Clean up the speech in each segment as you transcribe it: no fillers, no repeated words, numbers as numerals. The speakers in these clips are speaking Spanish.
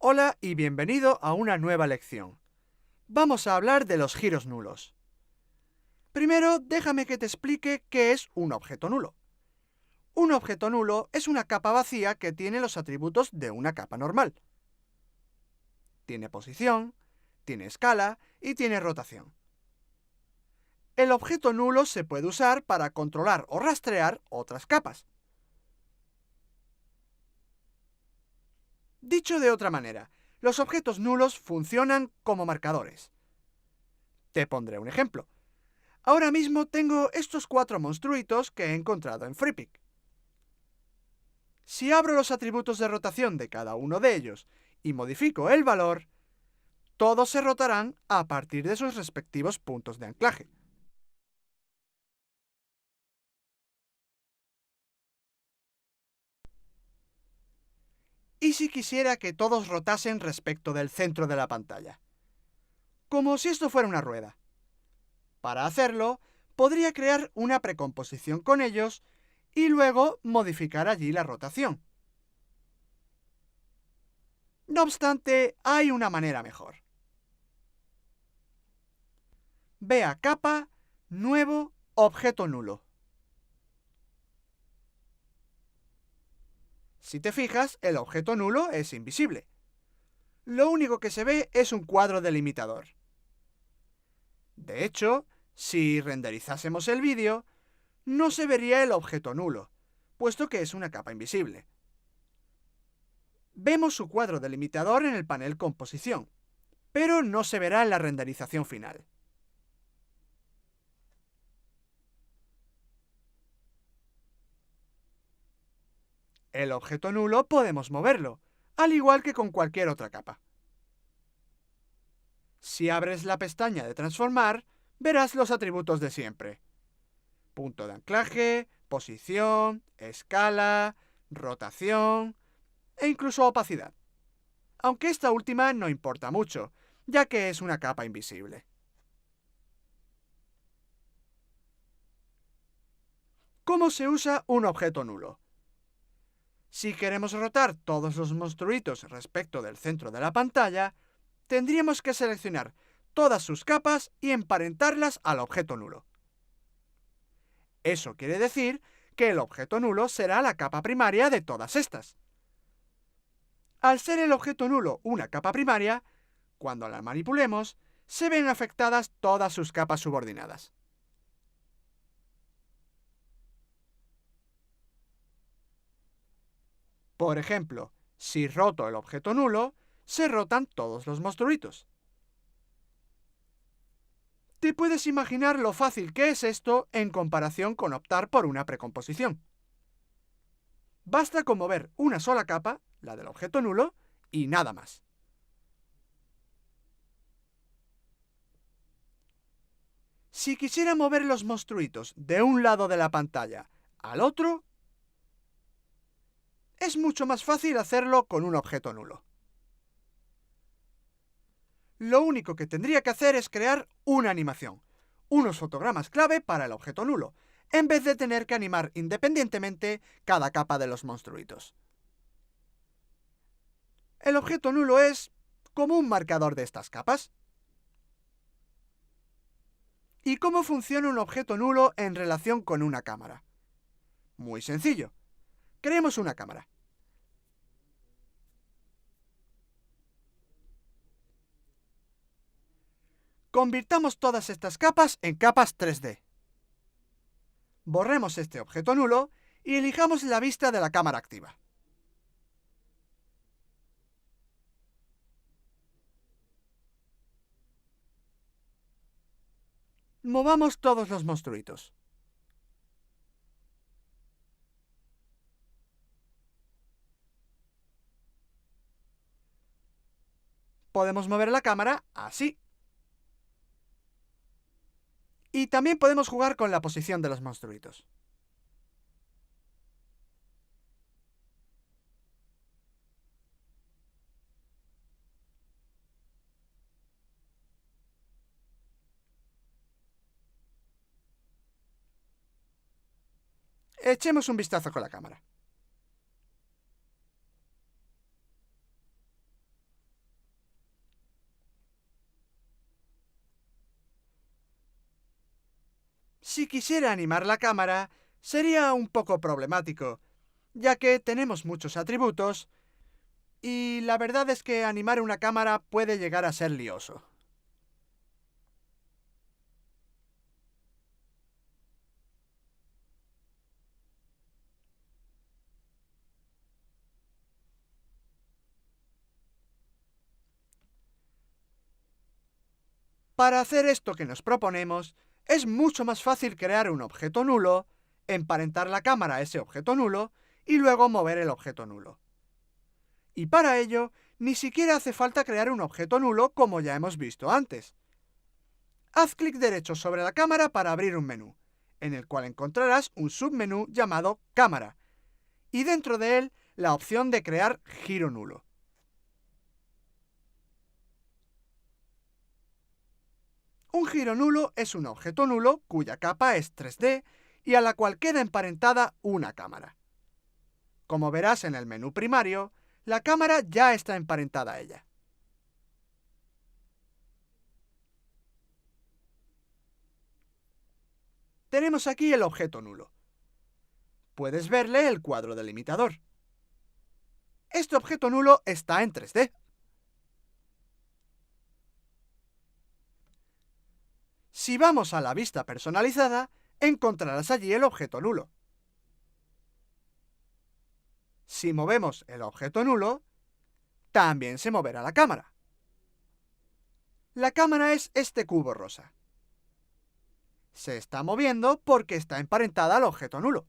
Hola y bienvenido a una nueva lección. Vamos a hablar de los giros nulos. Primero, déjame que te explique qué es un objeto nulo. Un objeto nulo es una capa vacía que tiene los atributos de una capa normal. Tiene posición, tiene escala y tiene rotación. El objeto nulo se puede usar para controlar o rastrear otras capas. Dicho de otra manera, los objetos nulos funcionan como marcadores. Te pondré un ejemplo. Ahora mismo tengo estos 4 monstruitos que he encontrado en Freepik. Si abro los atributos de rotación de cada uno de ellos y modifico el valor, todos se rotarán a partir de sus respectivos puntos de anclaje. ¿Y si quisiera que todos rotasen respecto del centro de la pantalla? Como si esto fuera una rueda. Para hacerlo, podría crear una precomposición con ellos y luego modificar allí la rotación. No obstante, hay una manera mejor. Ve a Capa, Nuevo, Objeto nulo. Si te fijas, el objeto nulo es invisible. Lo único que se ve es un cuadro delimitador. De hecho, si renderizásemos el vídeo, no se vería el objeto nulo, puesto que es una capa invisible. Vemos su cuadro delimitador en el panel Composición, pero no se verá en la renderización final. El objeto nulo podemos moverlo, al igual que con cualquier otra capa. Si abres la pestaña de Transformar, verás los atributos de siempre. Punto de anclaje, posición, escala, rotación e incluso opacidad. Aunque esta última no importa mucho, ya que es una capa invisible. ¿Cómo se usa un objeto nulo? Si queremos rotar todos los monstruitos respecto del centro de la pantalla, tendríamos que seleccionar todas sus capas y emparentarlas al objeto nulo. Eso quiere decir que el objeto nulo será la capa primaria de todas estas. Al ser el objeto nulo una capa primaria, cuando la manipulemos, se ven afectadas todas sus capas subordinadas. Por ejemplo, si roto el objeto nulo, se rotan todos los monstruitos. Te puedes imaginar lo fácil que es esto en comparación con optar por una precomposición. Basta con mover una sola capa, la del objeto nulo, y nada más. Si quisiera mover los monstruitos de un lado de la pantalla al otro, es mucho más fácil hacerlo con un objeto nulo. Lo único que tendría que hacer es crear una animación, unos fotogramas clave para el objeto nulo, en vez de tener que animar independientemente cada capa de los monstruitos. El objeto nulo es como un marcador de estas capas. ¿Y cómo funciona un objeto nulo en relación con una cámara? Muy sencillo. Creemos una cámara. Convirtamos todas estas capas en capas 3D. Borremos este objeto nulo y elijamos la vista de la cámara activa. Movamos todos los monstruitos. Podemos mover la cámara así. Y también podemos jugar con la posición de los monstruitos. Echemos un vistazo con la cámara. Si quisiera animar la cámara, sería un poco problemático, ya que tenemos muchos atributos, y la verdad es que animar una cámara puede llegar a ser lioso. Para hacer esto que nos proponemos, es mucho más fácil crear un objeto nulo, emparentar la cámara a ese objeto nulo y luego mover el objeto nulo. Y para ello, ni siquiera hace falta crear un objeto nulo como ya hemos visto antes. Haz clic derecho sobre la cámara para abrir un menú, en el cual encontrarás un submenú llamado Cámara, y dentro de él la opción de crear giro nulo. Un giro nulo es un objeto nulo cuya capa es 3D y a la cual queda emparentada una cámara. Como verás en el menú primario, la cámara ya está emparentada a ella. Tenemos aquí el objeto nulo. Puedes verle el cuadro delimitador. Este objeto nulo está en 3D. Si vamos a la vista personalizada, encontrarás allí el objeto nulo. Si movemos el objeto nulo, también se moverá la cámara. La cámara es este cubo rosa. Se está moviendo porque está emparentada al objeto nulo.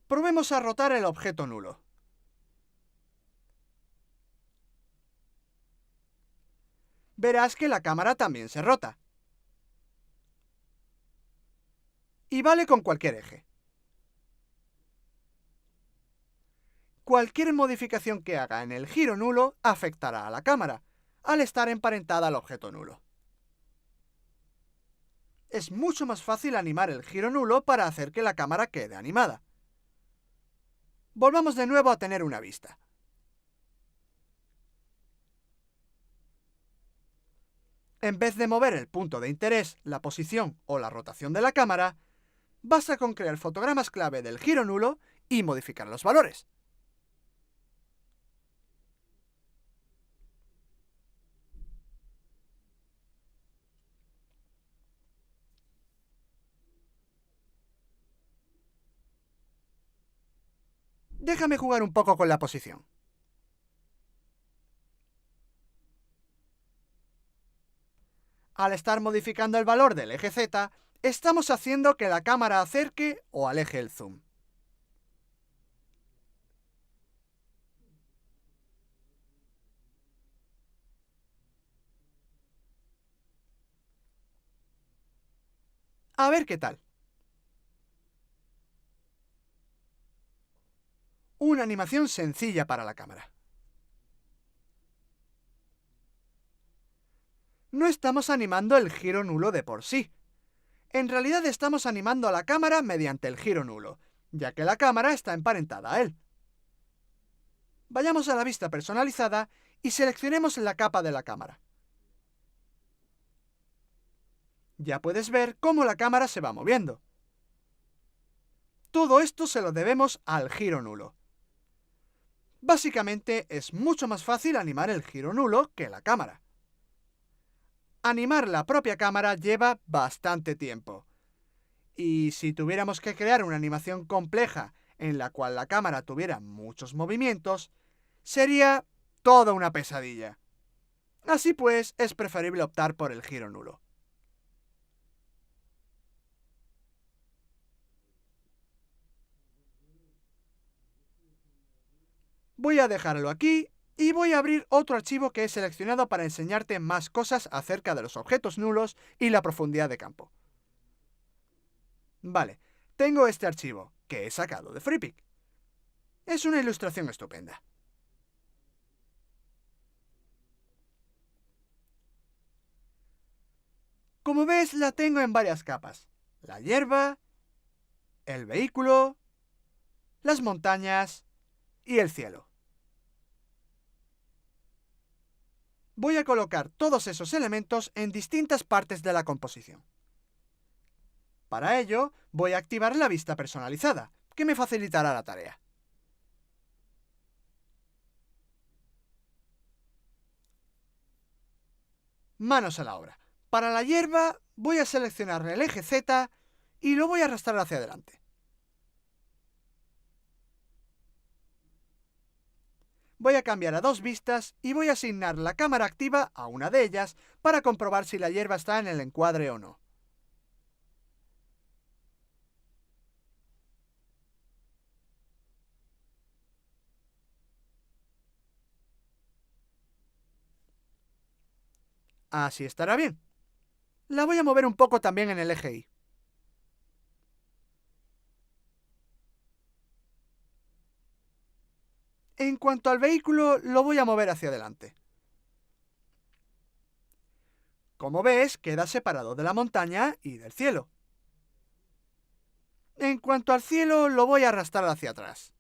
Probemos a rotar el objeto nulo. Verás que la cámara también se rota. Y vale con cualquier eje. Cualquier modificación que haga en el giro nulo afectará a la cámara, al estar emparentada al objeto nulo. Es mucho más fácil animar el giro nulo para hacer que la cámara quede animada. Volvamos de nuevo a tener una vista. En vez de mover el punto de interés, la posición o la rotación de la cámara, basta con crear fotogramas clave del giro nulo y modificar los valores. Déjame jugar un poco con la posición. Al estar modificando el valor del eje Z, estamos haciendo que la cámara acerque o aleje el zoom. A ver qué tal. Una animación sencilla para la cámara. No estamos animando el giro nulo de por sí. En realidad estamos animando a la cámara mediante el giro nulo, ya que la cámara está emparentada a él. Vayamos a la vista personalizada y seleccionemos la capa de la cámara. Ya puedes ver cómo la cámara se va moviendo. Todo esto se lo debemos al giro nulo. Básicamente es mucho más fácil animar el giro nulo que la cámara. Animar la propia cámara lleva bastante tiempo. Y si tuviéramos que crear una animación compleja en la cual la cámara tuviera muchos movimientos, sería toda una pesadilla. Así pues, es preferible optar por el giro nulo. Voy a dejarlo aquí y voy a abrir otro archivo que he seleccionado para enseñarte más cosas acerca de los objetos nulos y la profundidad de campo. Vale, tengo este archivo, que he sacado de Freepik. Es una ilustración estupenda. Como ves, la tengo en varias capas. La hierba, el vehículo, las montañas y el cielo. Voy a colocar todos esos elementos en distintas partes de la composición. Para ello, voy a activar la vista personalizada, que me facilitará la tarea. Manos a la obra. Para la hierba, voy a seleccionar el eje Z y lo voy a arrastrar hacia adelante. Voy a cambiar a dos vistas y voy a asignar la cámara activa a una de ellas para comprobar si la hierba está en el encuadre o no. Así estará bien. La voy a mover un poco también en el eje Y. En cuanto al vehículo, lo voy a mover hacia adelante. Como ves, queda separado de la montaña y del cielo. En cuanto al cielo, lo voy a arrastrar hacia atrás.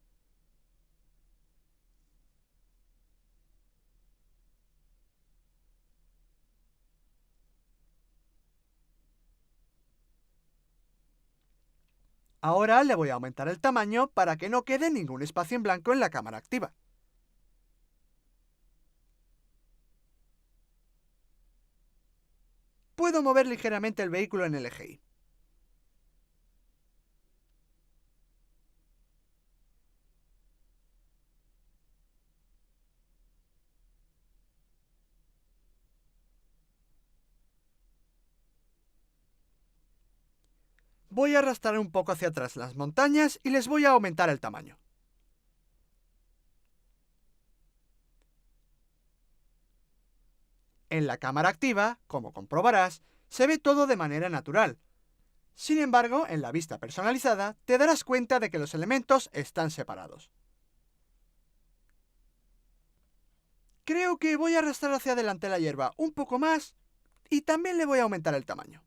Ahora le voy a aumentar el tamaño para que no quede ningún espacio en blanco en la cámara activa. Puedo mover ligeramente el vehículo en el eje Y. Voy a arrastrar un poco hacia atrás las montañas y les voy a aumentar el tamaño. En la cámara activa, como comprobarás, se ve todo de manera natural. Sin embargo, en la vista personalizada, te darás cuenta de que los elementos están separados. Creo que voy a arrastrar hacia adelante la hierba un poco más y también le voy a aumentar el tamaño.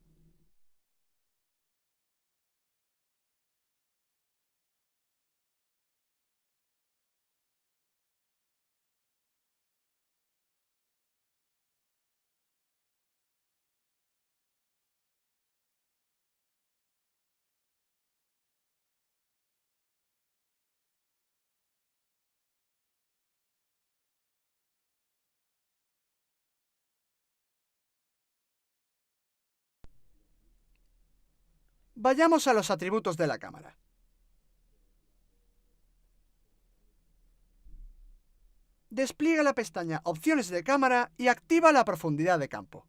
Vayamos a los atributos de la cámara. Despliega la pestaña Opciones de cámara y activa la profundidad de campo.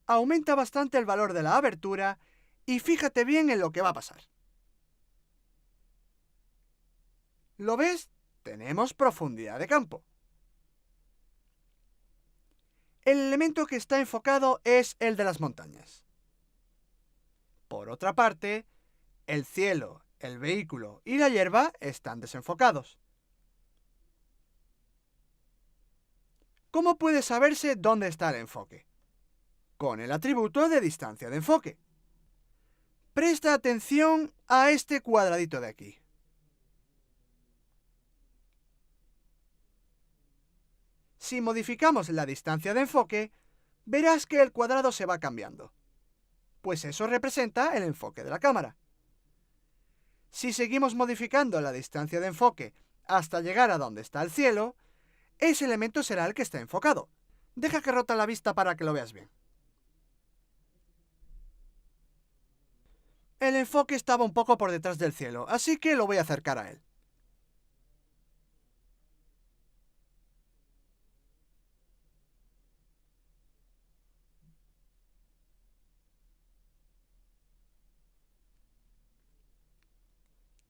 Aumenta bastante el valor de la abertura y fíjate bien en lo que va a pasar. ¿Lo ves? Tenemos profundidad de campo. El elemento que está enfocado es el de las montañas. Por otra parte, el cielo, el vehículo y la hierba están desenfocados. ¿Cómo puede saberse dónde está el enfoque? Con el atributo de distancia de enfoque. Presta atención a este cuadradito de aquí. Si modificamos la distancia de enfoque, verás que el cuadrado se va cambiando, pues eso representa el enfoque de la cámara. Si seguimos modificando la distancia de enfoque hasta llegar a donde está el cielo, ese elemento será el que está enfocado. Deja que rota la vista para que lo veas bien. El enfoque estaba un poco por detrás del cielo, así que lo voy a acercar a él.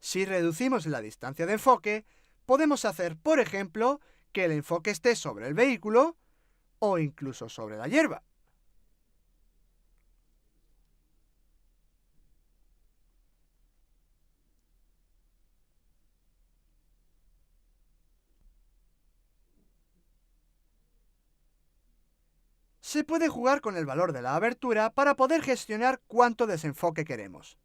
Si reducimos la distancia de enfoque, podemos hacer, por ejemplo, que el enfoque esté sobre el vehículo o incluso sobre la hierba. Se puede jugar con el valor de la abertura para poder gestionar cuánto desenfoque queremos.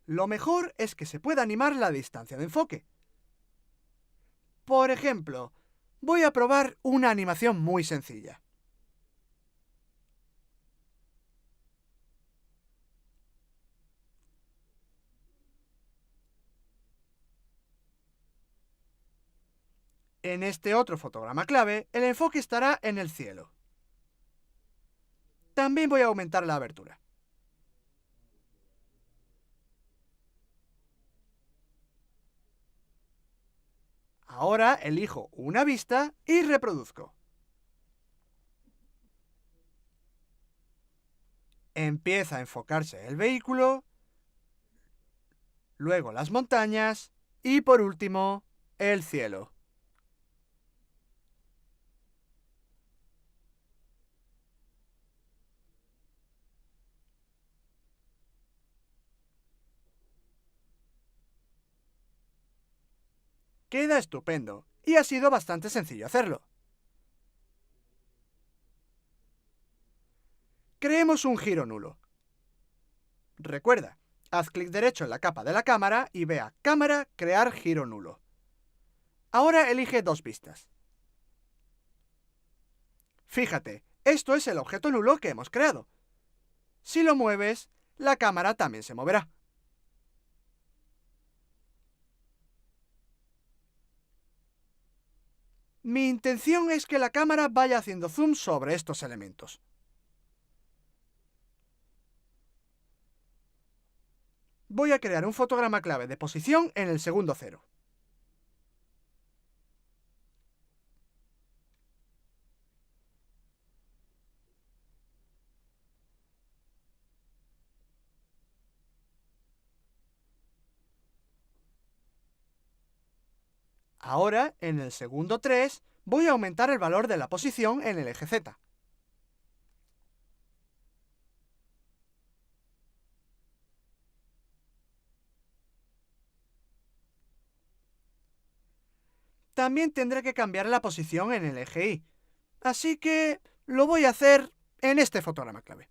Lo mejor es que se pueda animar la distancia de enfoque. Por ejemplo, voy a probar una animación muy sencilla. En este otro fotograma clave, el enfoque estará en el cielo. También voy a aumentar la abertura. Ahora elijo una vista y reproduzco. Empieza a enfocarse el vehículo, luego las montañas y por último, el cielo. Queda estupendo y ha sido bastante sencillo hacerlo. Creemos un giro nulo. Recuerda, haz clic derecho en la capa de la cámara y ve a Cámara, Crear giro nulo. Ahora elige dos vistas. Fíjate, esto es el objeto nulo que hemos creado. Si lo mueves, la cámara también se moverá. Mi intención es que la cámara vaya haciendo zoom sobre estos elementos. Voy a crear un fotograma clave de posición en el segundo cero. Ahora, en el segundo 3, voy a aumentar el valor de la posición en el eje Z. También tendré que cambiar la posición en el eje Y, así que lo voy a hacer en este fotograma clave.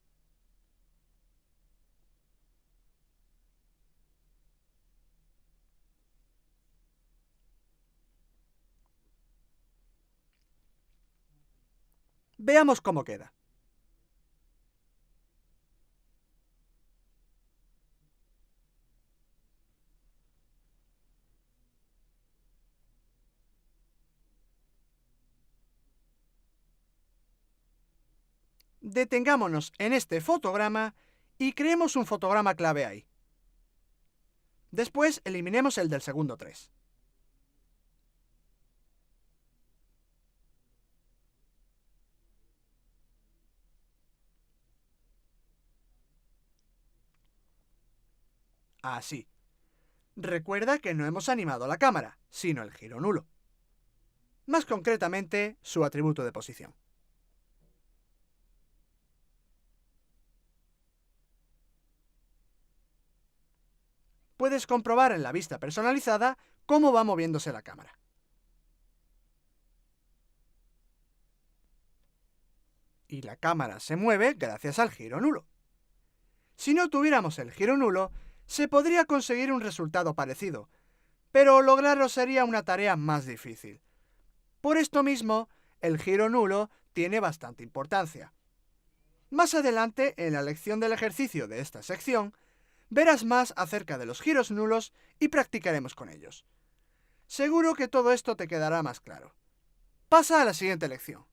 Veamos cómo queda. Detengámonos en este fotograma y creemos un fotograma clave ahí. Después eliminemos el del segundo 3. Así. Recuerda que no hemos animado la cámara, sino el giro nulo. Más concretamente, su atributo de posición. Puedes comprobar en la vista personalizada cómo va moviéndose la cámara. Y la cámara se mueve gracias al giro nulo. Si no tuviéramos el giro nulo, se podría conseguir un resultado parecido, pero lograrlo sería una tarea más difícil. Por esto mismo, el giro nulo tiene bastante importancia. Más adelante, en la lección del ejercicio de esta sección, verás más acerca de los giros nulos y practicaremos con ellos. Seguro que todo esto te quedará más claro. Pasa a la siguiente lección.